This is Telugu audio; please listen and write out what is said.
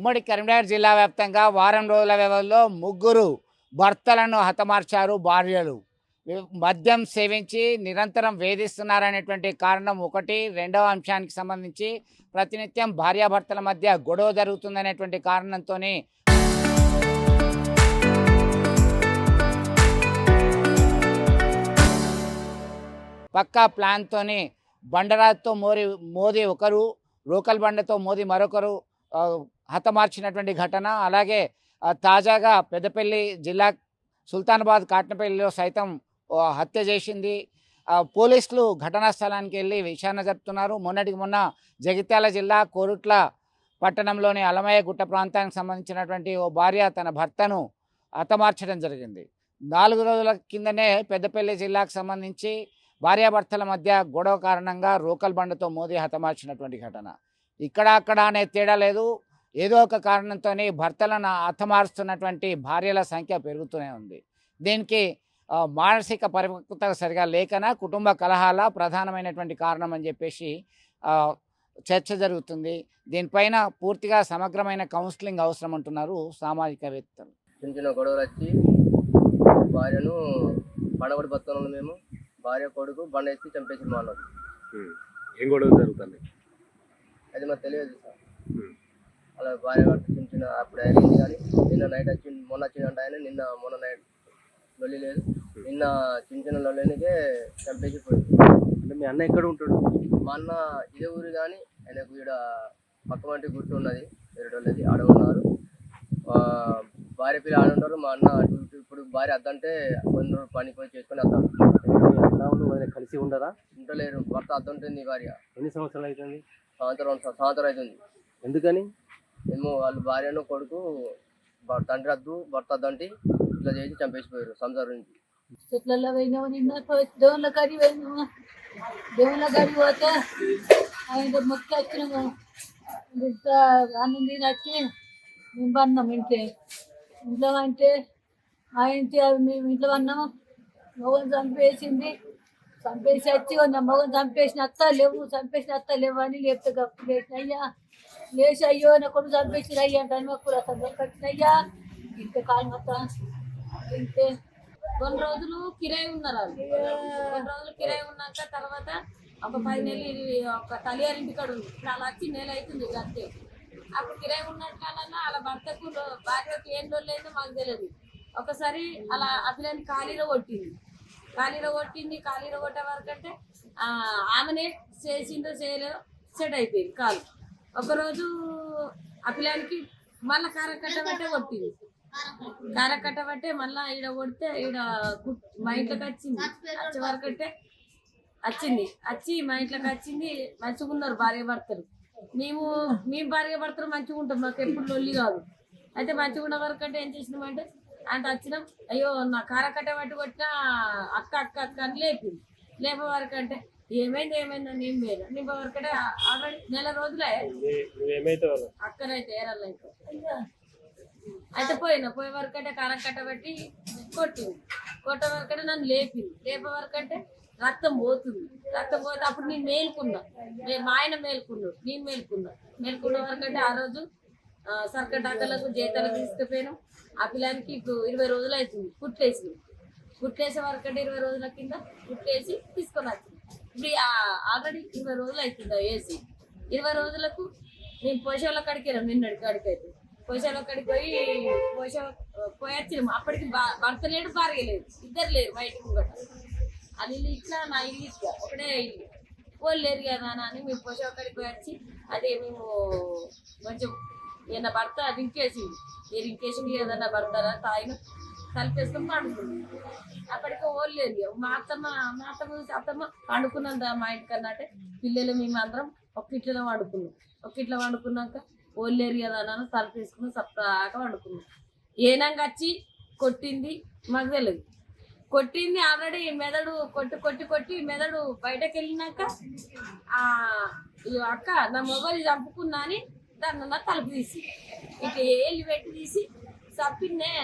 ఉమ్మడి కరీంనగర్ జిల్లా వ్యాప్తంగా వారం రోజుల వ్యవధిలో ముగ్గురు భర్తలను హతమార్చారు భార్యలు. మద్యం సేవించి నిరంతరం వేధిస్తున్నారనేటువంటి కారణం ఒకటి. రెండవ అంశానికి సంబంధించి ప్రతినిత్యం భార్యాభర్తల మధ్య గొడవ జరుగుతుందనేటువంటి కారణంతో పక్కా ప్లాన్తోని బండరాజుతో మోదీ ఒకరు, రోకల్ బండతో మోదీ మరొకరు హతమార్చినటువంటి ఘటన. అలాగే తాజాగా పెద్దపల్లి జిల్లా సుల్తానాబాద్ కాట్నపల్లిలో సైతం హత్య చేసింది. పోలీసులు ఘటనా స్థలానికి వెళ్ళి విచారణ జరుపుతున్నారు. మొన్నటికి మొన్న జగిత్యాల జిల్లా కోరుట్ల పట్టణంలోని అలమయ్య గుట్ట ప్రాంతానికి సంబంధించినటువంటి ఓ భార్య తన భర్తను హతమార్చడం జరిగింది. 4 రోజుల కిందనే పెద్దపల్లి జిల్లాకు సంబంధించి భార్యాభర్తల మధ్య గొడవ కారణంగా రోకల్ బండతో మోదీ హతమార్చినటువంటి ఘటన. ఇక్కడ అక్కడ అనే తేడా లేదు. ఏదో ఒక కారణంతో భర్తలను హతమారుస్తున్నటువంటి భార్యల సంఖ్య పెరుగుతూనే ఉంది. దీనికి మానసిక పరిపక్వత సరిగా లేకనా, కుటుంబ కలహాల ప్రధానమైనటువంటి కారణం అని చెప్పేసి చర్చ జరుగుతుంది. దీనిపైన పూర్తిగా సమగ్రమైన కౌన్సిలింగ్ అవసరం అంటున్నారు సామాజికవేత్తలు. చిన్న చిన్న గొడవలు వచ్చి భార్యను పండగడి బతుకున్నాను మేము. భార్య కొడుకు బండ ఎత్తి చంపేసి మా అన్నది. ఏం గొడవ జరుగుతుంది అది మాకు తెలియదు సార్. అలా భార్య భర్త చిన్న చిన్న అప్పుడు అయింది. కానీ నిన్న నైట్ వచ్చి మొన్న వచ్చిందంట ఆయన. మొన్న నైట్ లొల్లి లేదు. నిన్న చిన్న చిన్న లొల్లినికే చంపేసి పోయింది. అంటే మీ అన్న ఎక్కడ ఉంటాడు? మా అన్న ఇదే ఊరు, కానీ ఆయనకు ఇక్కడ పక్క వంటి గుర్తు ఉన్నది, వేరేటోళ్ళది ఆడ ఉన్నారు. భార్య పిల్లలు ఆడ ఉంటారు. మా అన్న ఇప్పుడు భార్య అద్దంటే కొన్ని రోజులు పనికి పోయి చేసుకొని వస్తాడు. కలిసి ఉండరా? ఉండలేరు. భర్త అద్దంటుంది భార్య. ఎన్ని సంవత్సరాలు అవుతుంది? సంవత్సరం అవుతుంది. ఎందుకని? ఏమో వాళ్ళు భార్యను కొడుకు తండ్రి అద్దు భర్త అద్దంటి ఇట్లా చేసి చంపేసిపోయారు సంసారం నుంచి. చెట్లలో పోయినాము. నిన్న దేవుళ్ళ కాడికి పోయినాము. దేవుళ్ళ కాడికి పోతే ఆయన మొక్క వచ్చినాము. ఇంత అన్నం తినచ్చి మేము పన్నాము. ఇంట్లో అంటే ఆయన మేము ఇంట్లో పన్నాము. మొగను చంపేసి వచ్చి మొగను చంపేసిన అత్త లేవు, చంపేసిన అత్త లేవు అని లేపితే గప్పు లేచిన అయ్యా లేచి అయ్యో నా కొడుకు చంపేసిన అయ్యా అంటే మాకు అసలు దొరకచ్చినయ్యా ఇంత కాలం మొత్తం ఇంతే. కొన్ని రోజులు కిరాయి ఉన్నారు వాళ్ళు. కొన్ని రోజులు కిరాయి ఉన్నాక తర్వాత ఒక 10 నెలలు ఒక తల్లిగారి ఇంటికాడ ఉంది. ఇప్పుడు అలా వచ్చి నెల అవుతుంది అంతే. అప్పుడు కిరాయి ఉన్నట్టు కాలన్నా అలా భర్తకు భార్యకు ఏం రోజులైందో మాకు తెలియదు. ఒకసారి అలా అభిలాన్ని ఖాళీలో కొట్టింది. ఖాళీలో కొట్టే వరకు అంటే ఆమెనే చేసిందో చేయలేదో సెట్ అయిపోయింది కాలు. ఒకరోజు అభిలానికి మళ్ళీ కారం కట్టబట్టే కొట్టింది. కారం కట్టబట్టే మళ్ళీ ఈడ కొడితే ఈడ మా ఇంట్లోకి వచ్చింది. వచ్చే వరకు అంటే వచ్చి మా ఇంట్లోకి వచ్చింది. మంచిగా ఉన్నారు భార్య భర్తలు. మేము భార్య భర్తలు మంచిగా ఉంటాం. మాకు ఎప్పుడు లొల్లి కాదు. అయితే మంచిగా ఉన్న వరకు అంటే ఏం చేసినామంటే అంటే వచ్చినాం. అయ్యో నా కార కట్టబట్టి కొట్టినా అక్క అని లేపింది. లేపే వరకు అంటే ఏమైంది అని ఏం లేదు. నింప వరకు అంటే ఆల్రెడీ నెల రోజులే అక్కనైతే ఏరాలైతే అయితే పోయే వరకు అంటే కారం కట్టబట్టి కొట్టింది. కొట్టే వరకు అంటే నన్ను లేపే వరకు అంటే రక్తం పోతుంది. పోతే అప్పుడు నేను మేలుకున్నా. మా ఆయన మేలుకున్నాడు, నేను మేలుకున్న వరకు అంటే ఆ రోజు సర్కార్ డాక్టర్లకు జీతాలకు తీసుకుపోయాను. ఆ పిల్లానికి ఇప్పుడు 20 రోజులు అవుతుంది కుట్టేసే వరకు అంటే 20 రోజుల కింద కుట్టేసి తీసుకొని వచ్చింది. ఇప్పుడు ఆల్రెడీ 20 రోజులు అవుతుంది వేసి. 20 రోజులకు నేను పోషాల కాడికి వెళ్ళాను. నిన్నటి కాడికి అయితే పోషాల కాడికి పోయి వచ్చినాము. అప్పటికి భర్త లేడు, భార్య లేదు, ఇద్దరు లేరు. మా ఇంటికి కూడా అది ఇల్లు ఇట్లా, నా ఇల్లు ఇట్లా ఒకటే ఇల్లు. వాళ్ళు లేరు కదా అని మేము పోషాల కాడికి పోయి వచ్చి అదే మేము కొంచెం ఈయన భర్త రింకేసింది. ఏదన్నా భర్త తాయిన కలిపేసుకొని పండుకుంది. అప్పటికి ఓళ్ళు లేదు. మా అత్తమ్మ పండుకున్నంత మా ఇంటికన్నా అంటే పిల్లలు మేము అందరం ఒక ఇట్లా వండుకున్నాక ఓళ్ళు లేరు కదా అని తలపేసుకుని సప్తాక వండుకున్నాం. ఏనంగా వచ్చి కొట్టింది మాకు తెలియదు. కొట్టింది ఆల్రెడీ మెదడు కొట్టి మెదడు బయటకు వెళ్ళినాక అక్క నా మొబైల్ చంపుకున్నా అని దాన్ని తలుపు తీసి ఇక ఏళ్ళు పెట్టి తీసి చంపిందే.